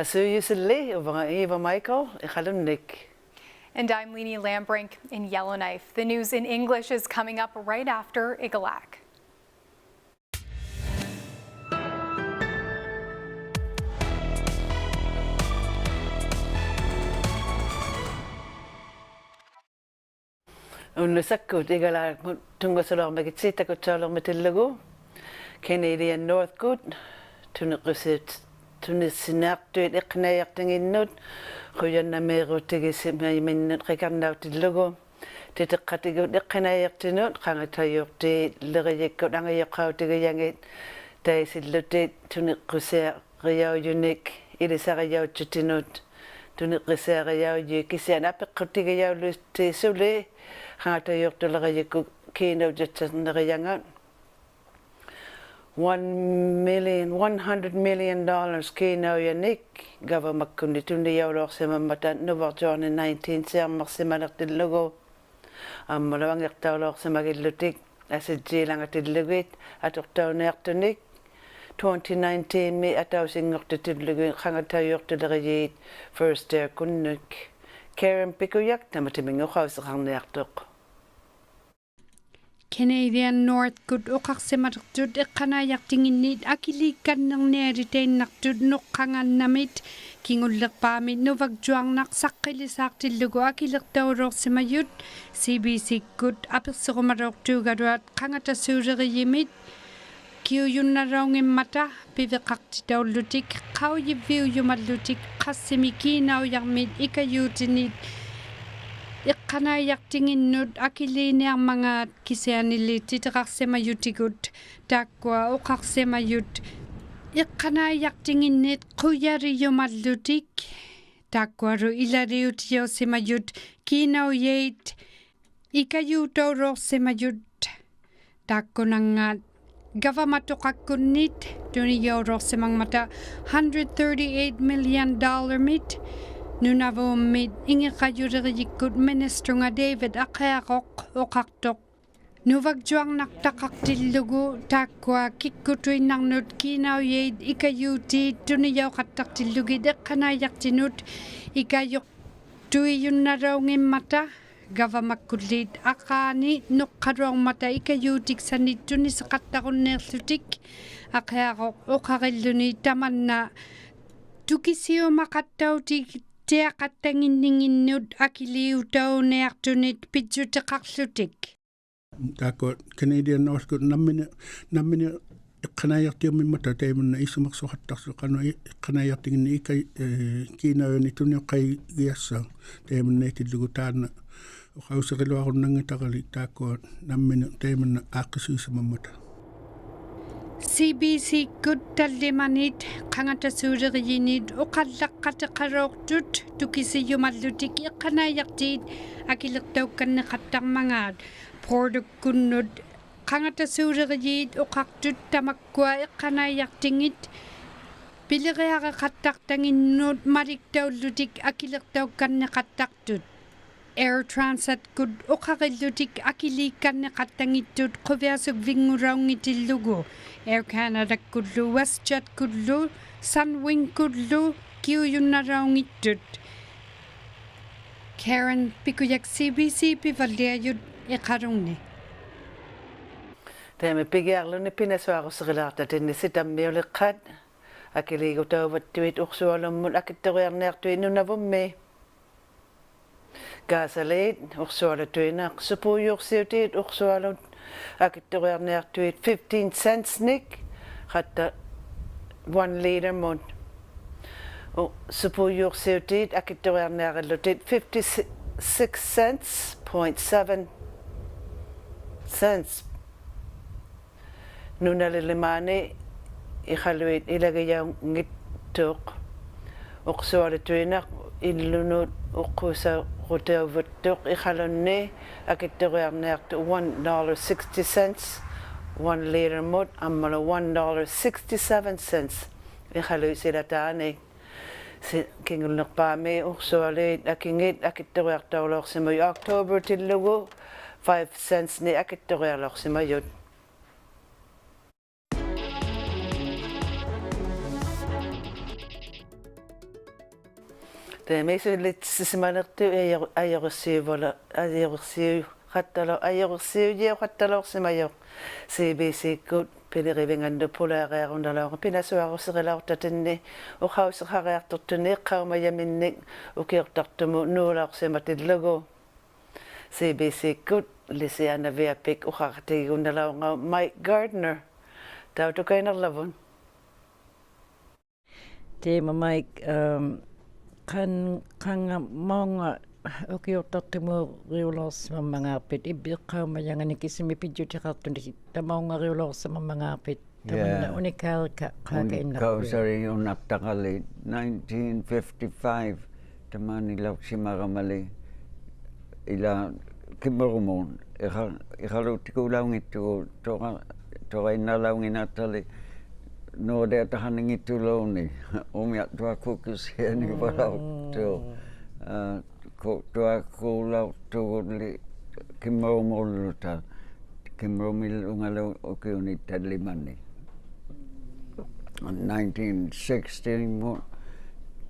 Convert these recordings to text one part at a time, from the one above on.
Asuyusili, Eva Michael, Ikalunnik. And I'm Leanie Lambrink in Yellowknife. The news in English is coming up right after Igalaaq. Unnusakut Igalaaq tungasalor magitsita kutsalor matillagu. Canadian Northbeat tunqsit tunissinaqtuit iqnayartinginnut quyannameerutigisimay minnat qikarnautillagu titeqqatigut iqqnayartinut qangatayuqti leriyikkut angayaqqautigiangit taisillutit tuniqqusiaqiyaujunik ilisariyautsutinut tuniqqisiariauji kisian apeqqutigiyaulusti suli qangatayuqtuleriyikku kiinaujatsaneriyangat $100 million kino yanik government kundi tundi yaulor semamata nuvarjorni 19 sermarsimanertillugu ammalawangirtaulor semagillutik asijjiilangatilluguit atortauneartunik 2019 mi atausinngortutullugu qangatayuortuleriyit first year kunnuk Karen Pikuyak tamatiminguqauseqarniartoq Canadian Northbeat uqarsimatut iqqanayartinginnit akiliikkannerniaritainartut nuqqangannamit kingullerpaamit nuvakjuarnaq saqqilisaartillugu akilertaulorsimayut CBC-kut aperserumatortuugaluat qangatasuuleriyimit kiuyunnaraungimmata piveqartitaullutik qauyiviuyumallutik qassimi kiinaujarmit ikayuutinit iqqanayartinginnut akiliiniarmangaat kisianillit titeqarsimayutigut taakkua uqarsimayut iqqanayartinginnit quyariyumallutik taakkuaru ilariutiausimayut kiinauyait ikayuutauroorsimayut taakkunangaat gavamatoqakkunnit tuniyaurorsimangmata $138 million mit Nunavumit ingiqayureriyikkut ministrunga David aqeaqoq oqartoq nuvakjuarnartaqartillugu taakkua kikkutuinnarnut kiinauyait ikayuutiit tuniyauqattartillugit eqqanayartinut ikayoq tuiyunnaraungimmata gavamakkulliit aqaani nuqqaluarmata ikayuutiksanit tuniseqattaqunneerlutik aqeaqoq oqarilluni tamanna tukisiumaqattautik tiaqattanginninginnut akiliutauneartunit pitsuteqarlutik Taako Canadian Northbeat nammini iqqanayartiumimmata taimunna isumersuqattarsu qanu iqqanayartinginni ika kiinayuni tuniqqaigiassa taimunnaitилlugu taana uqauseqiluarunnangataqali taako nammini taimunna aaqqisuisamammata CBC kuttallimanit qangatasuuleriyinit uqallaqqateqaroortut tukisiyumallutik iqqanayartiit akilertaukkanneqattarmangaat produkkunnut qangatasuuleriyit uqartut tamakkua iqqanayartingit pileriareqattartanginnut maliktaullutik akilertaukkanneqattartut Air Transit kut uqarillutik akiliikkanneqattangittut quviasuk vinguraungitillugu Air Canada kullu WestJet kullu Sunwing kullu kiuyunnaraungittut Karen Pikuyak CBC pivalliajut iqarungni Temme pigiarluni pinasuaruseqilaarta tinnissitammiuliqqat akiliigutauvattuit ursualummut akittoriarniartui nunavummi Gasalit ursualatuinaq supuyursiutiit ursualut akittoriarniartuit 15 cents nik qatta 1 liter mut supuyursiutiit akittoriarniaqillutit 56 cents 0.7 cents nunalilimani iqaluit ilagiyaungittuq ursualatuinaq illunut uqqusa qutauvattuq iqalunni akittoriarniartu $1.60 1 liter mut ammala $1.67 iqaluisilataani kingulnerpaami ursualiit akingit akittoriartaulorsimayu October tillugu 5 cents ni akittoriarlorsimayut Te me se le simanertu ayorsiu vola ayorsiu hattalo ayorsiu je hattalo semayo CBC good pelerivengan de polareerundalo pinasuaruserilaortatinni uqauserhareartortuni qaumayaminnik ukiortartumu nuulaorsimatillugu CBC good lisiana viapik uqaqatigunalaunga Mike Gardner tautukainerlavun Teema Mike kan maunga ukiortartumu riulorsimam mangaarpit ibbiqqaumajangani kisimipidjutiqartuni tamaunga riulorsimam mangaarpit tamanna unikaarika Kausari unattaqali 1955 tamani lauksimaramali ila kimmerumun iqaluutikulaungittugu toqainnalaunginaattali Nordea tahaningittulouni umiattuakukisiani valauttu tuakuulautugulli kimmerumulluta kimmerumillungalu ukiuni tallimani 1960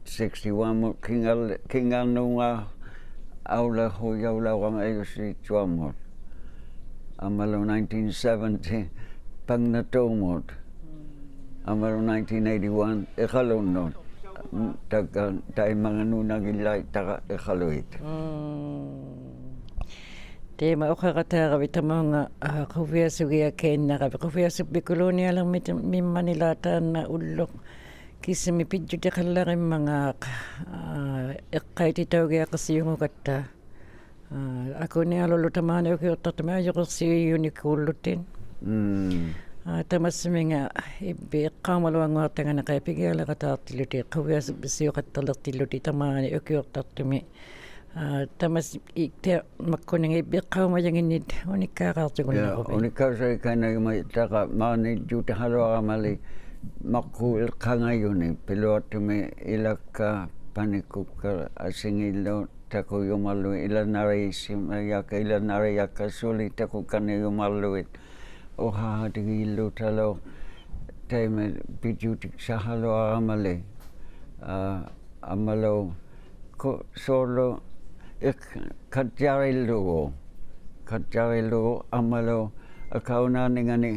61 kingalnunga aula huyaulawanga ayusi tuamut amalu 1970 pangnatumut amalu 1981 iqalunnut taka taimanganunagillai taka iqaluit Teema uqaqataaqavi tamaunga quviasugia keennaqavi quviasuppikulunialermit mimmanilaataanna ulluq kissimi pidjutiqallarimmangaaqa eqqaititaugiaqassiungugattaa akunialullu tamaani ukiortartumi ajoqersiuiunikuullutin tamassaminga ibbi eqqaamaluanguartangana qaipigialaqataartilluti quviasuppisiuqattarlertilluti tamaani ukiortartumi tamas ikte makkuninga ibbiqqaumajanginnit unikkaaqaartugunnaqopi unikkausarikanagima taqa maani juutahaluaramali makku ilqangayuni piluattumi ilakka panikukka asingillu takuyumallu ilanariyakka suli takukaniyumalluit uhahatigillu talo taime pijutik sahaluaramali amalu ko solo katjarillugu amalu akaunaningani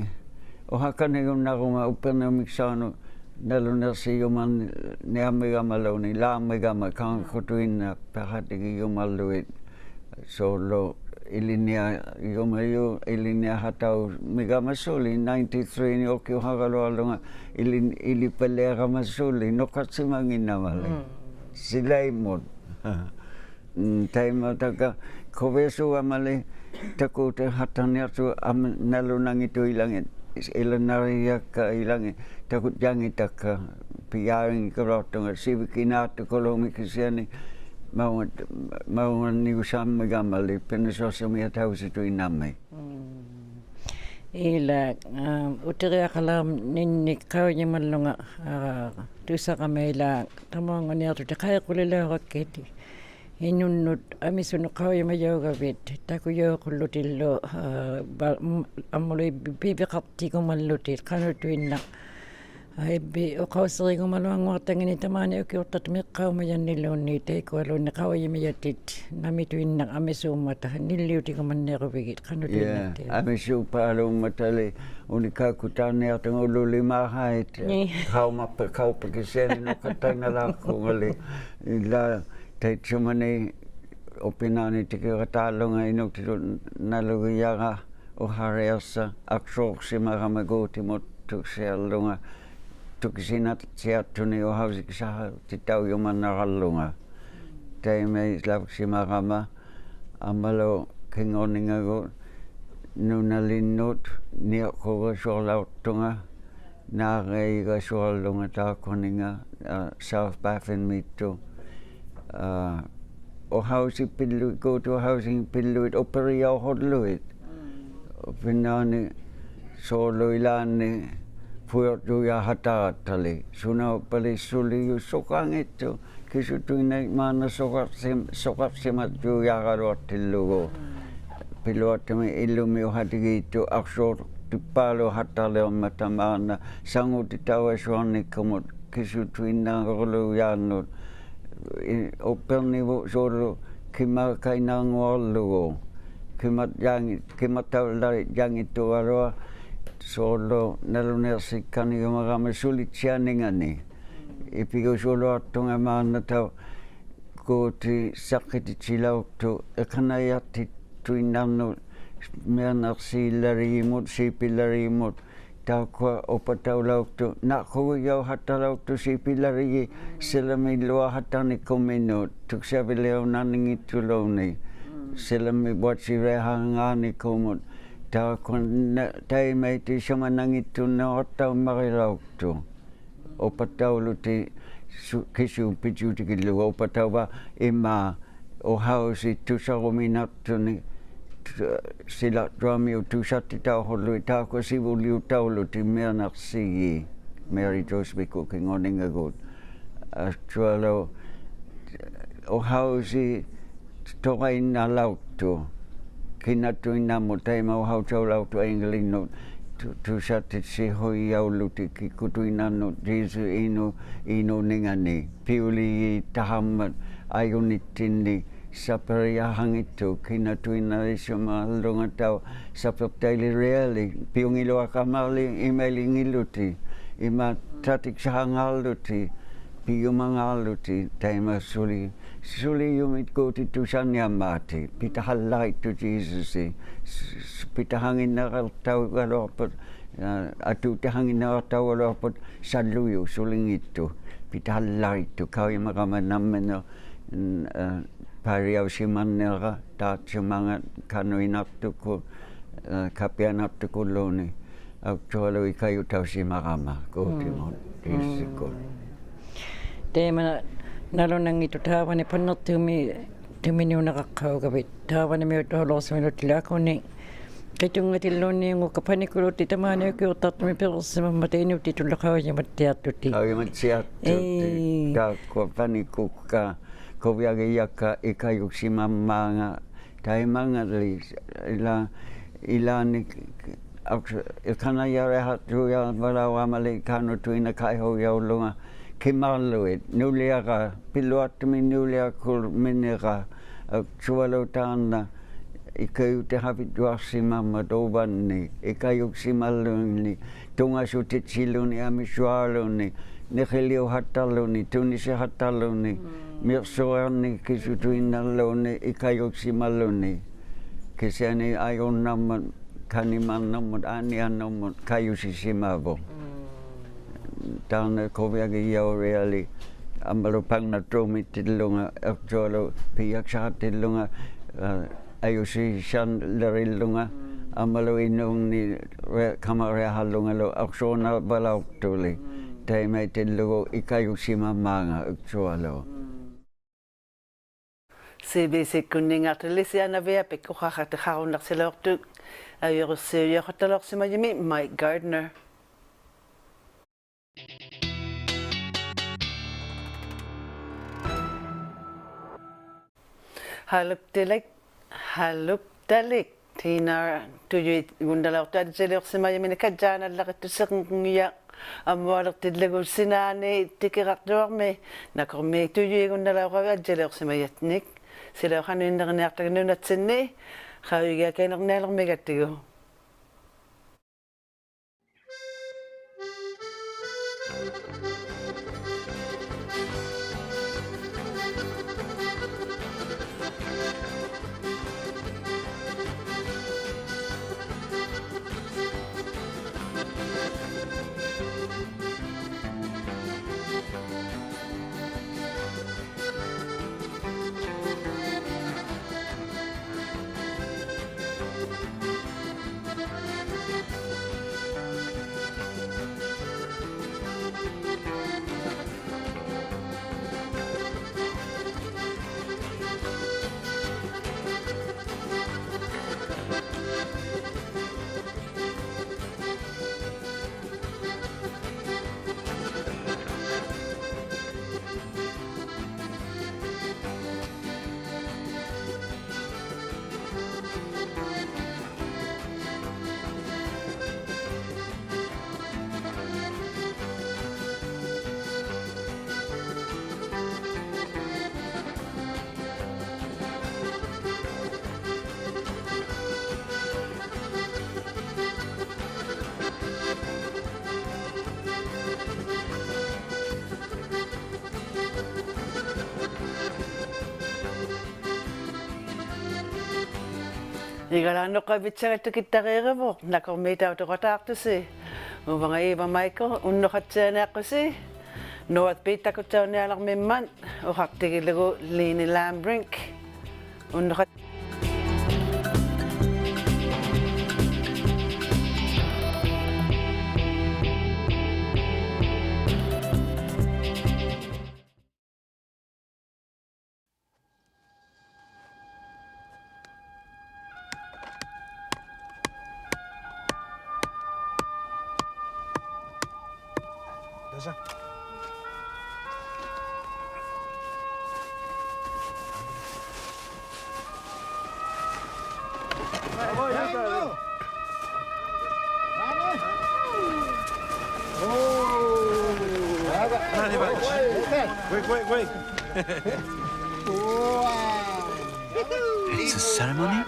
uhakanigunnagunga upernemiksaanu nalunersiyuman niamigamaluni laamigama kankutuinna pahatigiyumalluit solo ilinia yumayu ilinia hatau migamasuli 93 ni okiuhagalualunga ilipaleeramasuli noqatsimanginnamali silaimut taima taka kovesu amale takute hataniatu nalunangitu ilangit ilanariyakka ilangi takut jangi taka piyaring kerotonga sivikinatu kolomikisiani maungan niusamme gamali penesosamia tausitu iname ila uteriaqalam ninni qaujimallunga tusaqameila tamonganiartu taqaiqulilaorakkiti inunnut amisunu qaujimajaugavet takuyooqullutillu ammului pipiqartigumallutit qanutuinna ibbi uqauserigumaluanguartangini tamaani ukiortatumi qaumajannilluunni taikualunni qaujimiyatit namituinna amisuummata nilliutigumanneeruvigit qanutuinnatti amisuupaalummatali unikakutaaniartangullulimahait qaumapakiseni noqatangalaqungali ila taitsumani opinaani tikiqataalunga inuktilu nalugiyaqa uhareassa aksoorsimaqamaguutimut tuksiallunga tukisinat siattuni uhausiksaha titauyumannarallunga taimei lapsimaqama amalu kingoningagu nunalinnut niaqqugasorlauttunga naareigasuallunga taakoninga South Baffin mittu uhausipilluit go to housing pilluit operiauhodluit opinaani sooloilaanni puyortuja hataattali suna palisuli sokangittu kisutuina maana soqarsimat juujaqaluartillugu piluattami illumi uhatigiittu aqsuur tippaalu hattaleormata maana sangutitauasuarnikkumut kisutuinnaaqorlujaannut o perni wo solo kima kaina ngolo kima tau lari jangi tu aroa solo naluner sikani gama sulit sianingani ipigo solo atunga mana tau ko ti sakiti chilau tu ekanayati tuinano meanak si larimut si pilarimut tau ko opatau lauk tu nak ko yau hatta lauk tu si pilari selami lua hatta ni komino tuk siapi leo naningi tuloni selami buat si rehanga ni komut tau ko tai mai ti sama nangitu na otau mari lauk tu opatau lu ti kisu pichu ti kilu opatau ba ima o hausi tu sarominat tu ni sila drami o tu sati tau holu tau ko sivu liu tau lu ti meanak si Mary Joseph ko kingoninga god tualo o hausi tokai na lautu kina tu ina mo taima o hau tau lautu aingalino tu sati si hoi au luti ki kutu ina no Jesu ino ningani piuli tahamat ayunitini saparia hangitu kina tuina isuma lunga tau sapaptaili reali piungilo akamali imeli ngiluti ima tatik sahangaluti piumangaluti taima suli yumit koti tusanya mati pita halai tu Jesus pita hangin nakal tau galopot atu te hangin nakal tau galopot saluyo suling itu pita halai tu kau yang makamanameno pariau simanera ta chumanga kanuinaptu ko kapianaptu ko loni actually kayu tau simarama ko timon disiko tema nalonang ito tawa ni panot tumi ni nakakau gabit tawa ni mi to los mi tilako ni kitunga tiloni ngo kapani ko titamane ko tatmi pero sa mateni titulakaw ya matiatuti ay matiatuti ta ko pani ko ka ko viage yaka ikayu simamanga taimanga ila ni kana yare hatu ya wala wamali kanu tuina kai ho ya lunga kimaluit nuliaka piluat mi nuliakul minera chualo tana ikayu te hapi duasi mama dobani ikayu simaluni tunga sutit siluni amisualuni Nekhelio hataluni, tunisi hataluni, mirsoani kisutuinaluni, ikayoksimaluni. Kisani ayon naman, kaniman naman, anian naman, kayusisimabo. Tana koviagi yao reali, amalupang na trumi tilunga, actualo piyak sa tilunga, ayusi siyan larilunga, amalo inong ni kamareha lunga lo, aksona balaw tuli. Tai mai te lugo ikayu simamanga actualo. CBC kunninga tulisi ana vea pe ko kha te khaun nak selortu ayur se ya khatalok sima yimi Mike Gardner. Haluk talik tina tuju gundala ta selok sima yimi ka jana la ka tsengiya amwalak tidlagu sinani tikiraktuarmi nakormi tujuigundalauqaga jaleuqsimayatnik silauqanuinnerniartagnunatsinni qawiga kainernialermigattigu Igalaaq noqavitsagattukittareerivuq nakormiitautoqataartusi uvangaiva maiko unnoqatsianiaqqasi Northbeat takutsaunialarmimman uqartigilugu Liini Lambrink unnoqat Wait. It's a ceremony?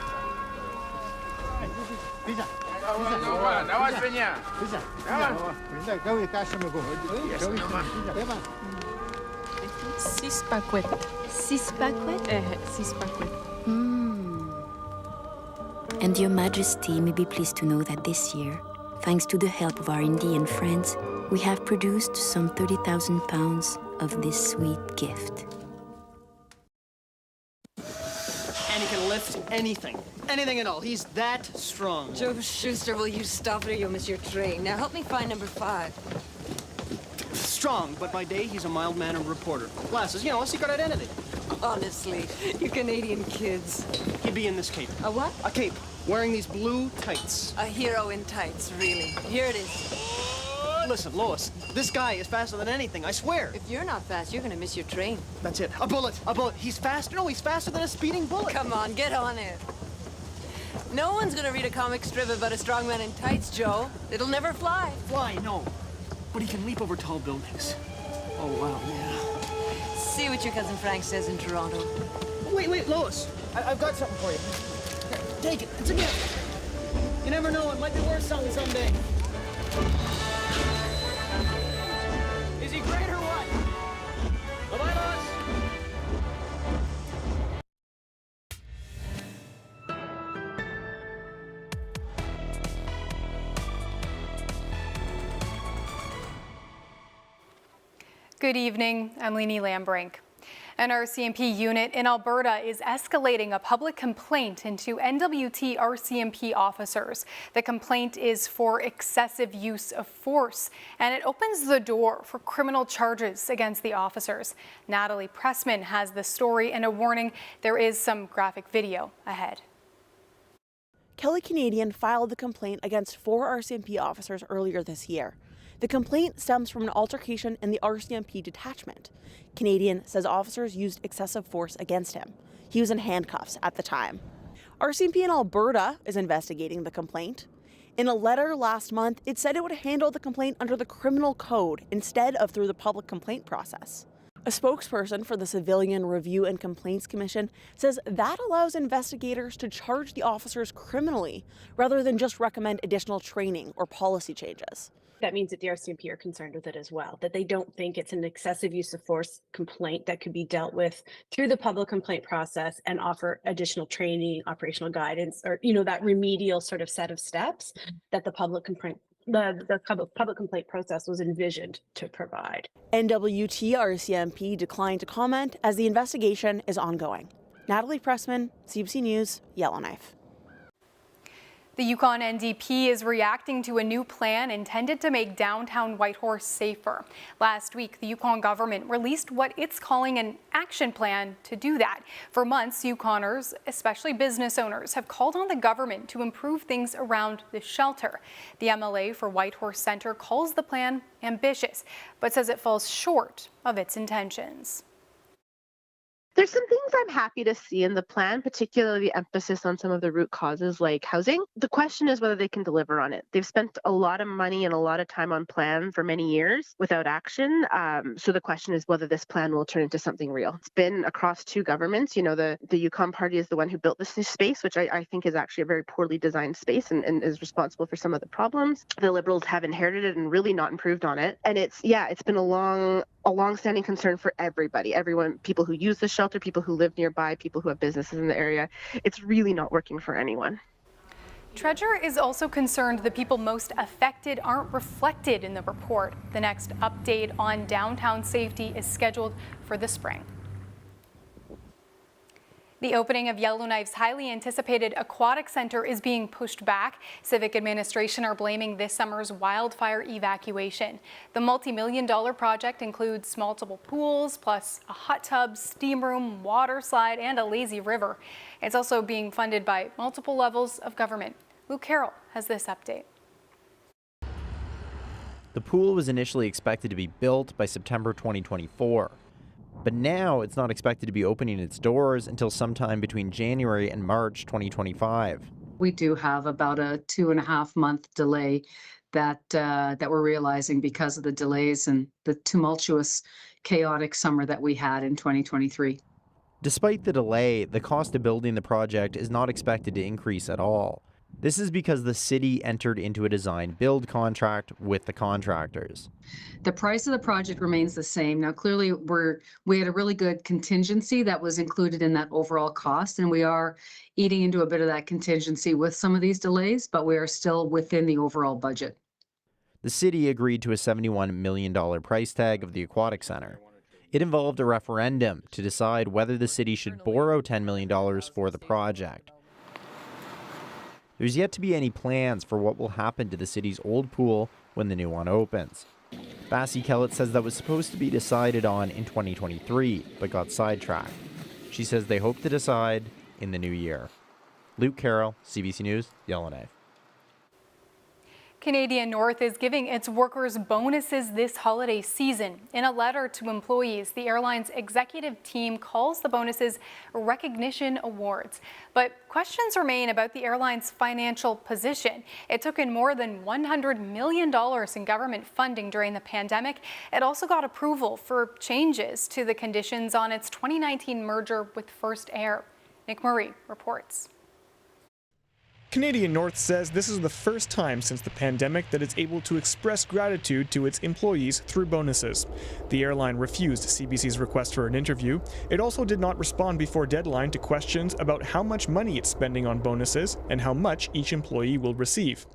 And Your Majesty may be pleased to know that this year, thanks to the help of our Indian friends, we have produced some 30,000 pounds of this sweet gift. And he can lift anything. Anything at all. He's that strong. Joe Schuster, will you stop it or you'll miss your train? Now help me find number 5. Strong, but by day he's a mild-mannered reporter. Glasses, a secret identity. Honestly, you Canadian kids. He'd be in this cape. A what? A cape. Wearing these blue tights. A hero in tights, really. Here it is. Listen, Lois, this guy is faster than anything, I swear. If you're not fast, you're gonna miss your train. That's it. A bullet. He's faster. No, he's faster than a speeding bullet. Come on, get on it. No one's gonna read a comic strip about a strong man in tights, Joe. It'll never fly. Fly, no. But he can leap over tall buildings. Oh, wow, yeah. See what your cousin Frank says in Toronto. Wait, Lois. I've got something for you. Here, take it. It's a gift. You never know, it might be worth something someday. Is he great or what? Bye-bye, Lois. Good evening, I'm Liini Lambrink. An RCMP unit in Alberta is escalating a public complaint into NWT RCMP officers. The complaint is for excessive use of force, and it opens the door for criminal charges against the officers. Natalie Pressman has the story and a warning. There is some graphic video ahead. Kelly Canadian filed the complaint against 4 RCMP officers earlier this year. The complaint stems from an altercation in the RCMP detachment. Canadian says officers used excessive force against him. He was in handcuffs at the time. RCMP in Alberta is investigating the complaint. In a letter last month, it said it would handle the complaint under the criminal code instead of through the public complaint process. A spokesperson for the Civilian Review and Complaints Commission says that allows investigators to charge the officers criminally rather than just recommend additional training or policy changes. That means that the RCMP are concerned with it as well, that they don't think it's an excessive use of force complaint that could be dealt with through the public complaint process and offer additional training, operational guidance, or, that remedial sort of set of steps that the public complaint process was envisioned to provide. NWT RCMP declined to comment as the investigation is ongoing. Natalie Pressman, CBC News, Yellowknife. The Yukon NDP is reacting to a new plan intended to make downtown Whitehorse safer. Last week, the Yukon government released what it's calling an action plan to do that. For months, Yukoners, especially business owners, have called on the government to improve things around the shelter. The MLA for Whitehorse Centre calls the plan ambitious, but says it falls short of its intentions. There's some things I'm happy to see in the plan, particularly emphasis on some of the root causes like housing. The question is whether they can deliver on it. They've spent a lot of money and a lot of time on plan for many years without action. So the question is whether this plan will turn into something real. It's been across 2 governments. The Yukon Party is the one who built this space, which I think is actually a very poorly designed space and is responsible for some of the problems. The Liberals have inherited it and really not improved on it. And it's been a long-standing concern for everyone, people who use the shelter, people who live nearby, people who have businesses in the area. It's really not working for anyone. Treasure is also concerned the people most affected aren't reflected in the report. The next update on downtown safety is scheduled for the spring. The opening of Yellowknife's highly anticipated aquatic center is being pushed back. Civic administration are blaming this summer's wildfire evacuation. The multi-million-dollar project includes multiple pools, plus a hot tub, steam room, water slide, and a lazy river. It's also being funded by multiple levels of government. Luke Carroll has this update. The pool was initially expected to be built by September 2024. But now it's not expected to be opening its doors until sometime between January and March 2025. We do have about a 2.5-month delay that we're realizing because of the delays and the tumultuous, chaotic summer that we had in 2023. Despite the delay, the cost of building the project is not expected to increase at all. This is because the city entered into a design-build contract with the contractors. The price of the project remains the same. Now, clearly, we had a really good contingency that was included in that overall cost, and we are eating into a bit of that contingency with some of these delays, but we are still within the overall budget. The city agreed to a $71 million price tag of the aquatic center. It involved a referendum to decide whether the city should borrow $10 million for the project. There's yet to be any plans for what will happen to the city's old pool when the new one opens. Bassie Kellett says that was supposed to be decided on in 2023, but got sidetracked. She says they hope to decide in the new year. Luke Carroll, CBC News, Yellowknife. Canadian North is giving its workers bonuses this holiday season. In a letter to employees, the airline's executive team calls the bonuses recognition awards. But questions remain about the airline's financial position. It took in more than $100 million in government funding during the pandemic. It also got approval for changes to the conditions on its 2019 merger with First Air. Nick Murray reports. Canadian North says this is the first time since the pandemic that it's able to express gratitude to its employees through bonuses. The airline refused CBC's request for an interview. It also did not respond before deadline to questions about how much money it's spending on bonuses and how much each employee will receive.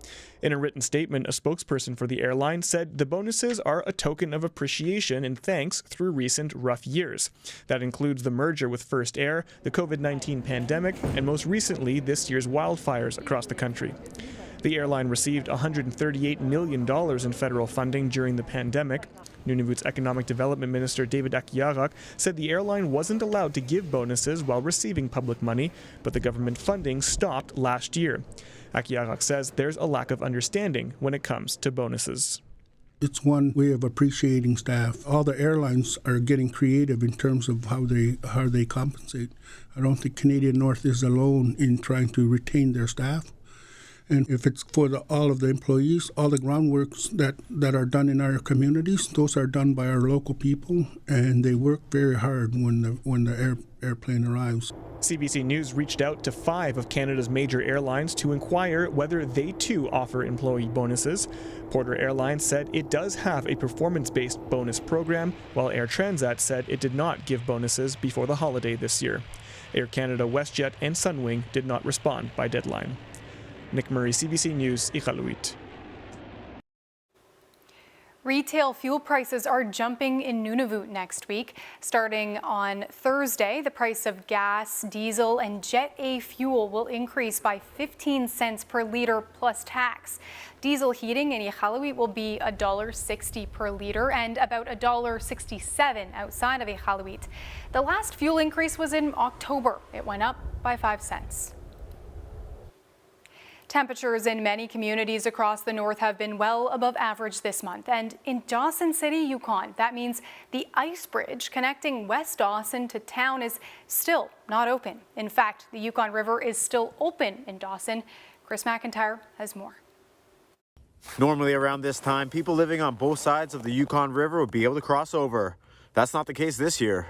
In a written statement, a spokesperson for the airline said the bonuses are a token of appreciation and thanks through recent rough years. That includes the merger with First Air, the COVID-19 pandemic, and most recently this year's wildfires across the country. The airline received $138 million in federal funding during the pandemic. Nunavut's Economic Development Minister David Igalaaq said the airline wasn't allowed to give bonuses while receiving public money, but the government funding stopped last year. Igalaaq says there's a lack of understanding when it comes to bonuses. It's one way of appreciating staff. All the airlines are getting creative in terms of how they compensate. I don't think Canadian North is alone in trying to retain their staff. And if it's for all of the employees, all the groundworks that are done in our communities, those are done by our local people, and they work very hard when the airplane arrives. CBC News reached out to 5 of Canada's major airlines to inquire whether they too offer employee bonuses. Porter Airlines said it does have a performance-based bonus program, while Air Transat said it did not give bonuses before the holiday this year. Air Canada, WestJet, and Sunwing did not respond by deadline. Nick Murray, CBC News, Igalaaq. Retail fuel prices are jumping in Nunavut next week. Starting on Thursday, the price of gas, diesel, and Jet A fuel will increase by 15 cents per liter plus tax. Diesel heating in Igalaaq will be $1.60 per liter and about $1.67 outside of Igalaaq. The last fuel increase was in October. It went up by 5 cents. Temperatures in many communities across the north have been well above average this month. And in Dawson City, Yukon, that means the ice bridge connecting West Dawson to town is still not open. In fact, the Yukon River is still open in Dawson. Chris McIntyre has more. Normally around this time, people living on both sides of the Yukon River would be able to cross over. That's not the case this year.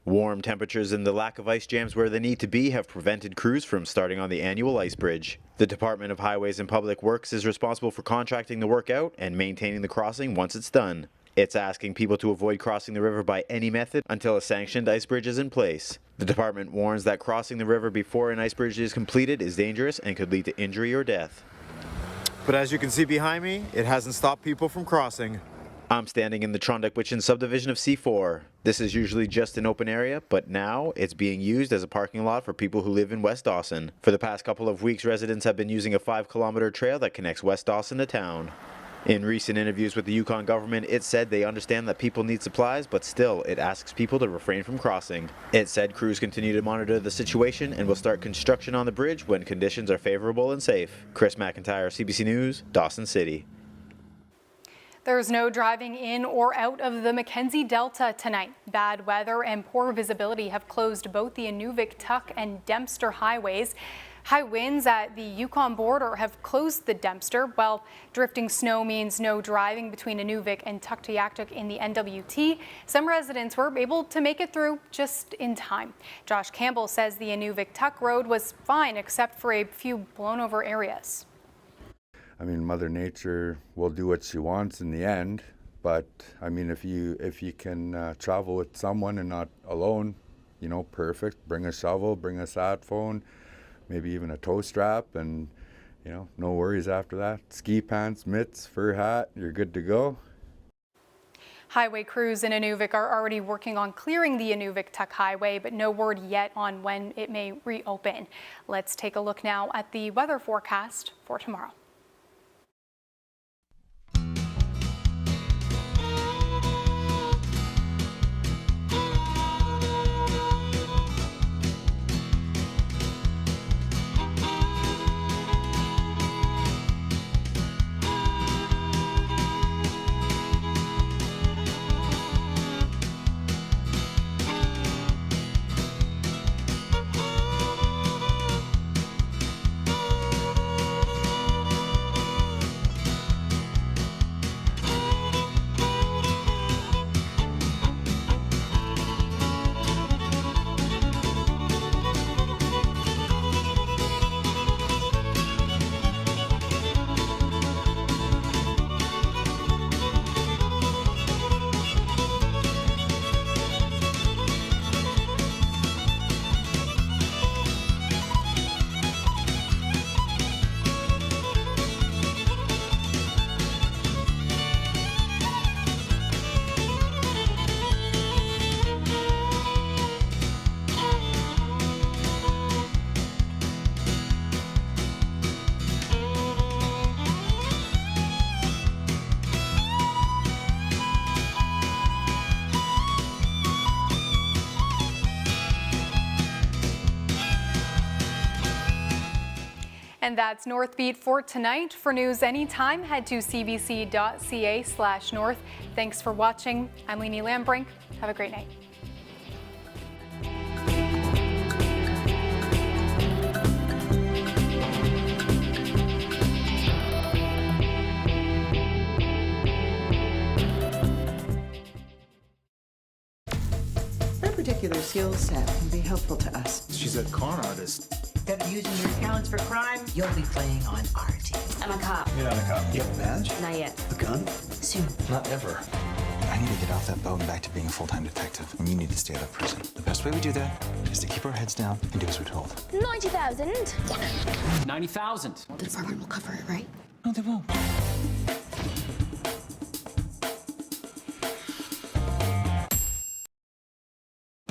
Warm temperatures and the lack of ice jams where they need to be have prevented crews from starting on the annual ice bridge. The Department of Highways and Public Works is responsible for contracting the work out and maintaining the crossing once it's done. It's asking people to avoid crossing the river by any method until a sanctioned ice bridge is in place. The department warns that crossing the river before an ice bridge is completed is dangerous and could lead to injury or death. But as you can see behind me, it hasn't stopped people from crossing. I'm standing in the Trondheim subdivision of C4. This is usually just an open area, but now it's being used as a parking lot for people who live in West Dawson. For the past couple of weeks, residents have been using a 5-kilometer trail that connects West Dawson to town. In recent interviews with the Yukon government, it said they understand that people need supplies, but still, it asks people to refrain from crossing. It said crews continue to monitor the situation and will start construction on the bridge when conditions are favorable and safe. Chris McIntyre, CBC News, Dawson City. There's no driving in or out of the Mackenzie Delta tonight. Bad weather and poor visibility have closed both the Inuvik-Tuk and Dempster highways. High winds at the Yukon border have closed the Dempster, while drifting snow means no driving between Inuvik and Tuktoyaktuk in the NWT. Some residents were able to make it through just in time. Josh Campbell says the Inuvik-Tuk road was fine except for a few blown over areas. I mean, Mother Nature will do what she wants in the end, but I mean, if you can travel with someone and not alone, you know, perfect. Bring a shovel, bring a sat phone, maybe even a tow strap, and you know, no worries after that. Ski pants, mitts, fur hat, you're good to go. Highway crews in Inuvik are already working on clearing the Inuvik-Tuk highway, but no word yet on when it may reopen. Let's take a look now at the weather forecast for tomorrow. And that's Northbeat for tonight. For news anytime, head to cbc.ca/north. Thanks for watching. I'm Leanie Lambrink. Have a great night. Her particular skill set can be helpful to us. She's a con artist. Instead of using your talents for crime, you'll be playing on our team. I'm a cop. You're not a cop. You have a badge? Not yet. A gun? Soon. Not ever. I need to get off that boat and back to being a full-time detective, and you need to stay out of prison. The best way we do that is to keep our heads down and do as we're told. 90,000. 90,000. The department will cover it, right? No, they won't.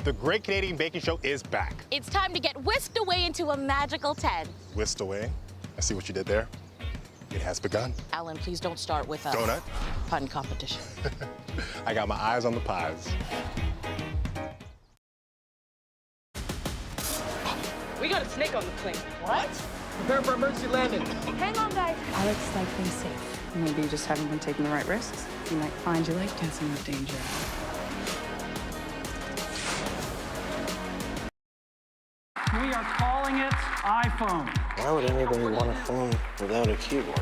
The Great Canadian Baking Show is back. It's time to get whisked away into a magical 10. Whisked away? I see what you did there. It has begun. Alan, please don't start with a donut pun competition. I got my eyes on the pies. We got a snake on the plane. What? Prepare for emergency landing. Hang on, guys. Alex likes things safe. Maybe you just haven't been taking the right risks. You might find you like dancing with danger. We are calling it iPhone. Why would anybody want a phone without a keyboard?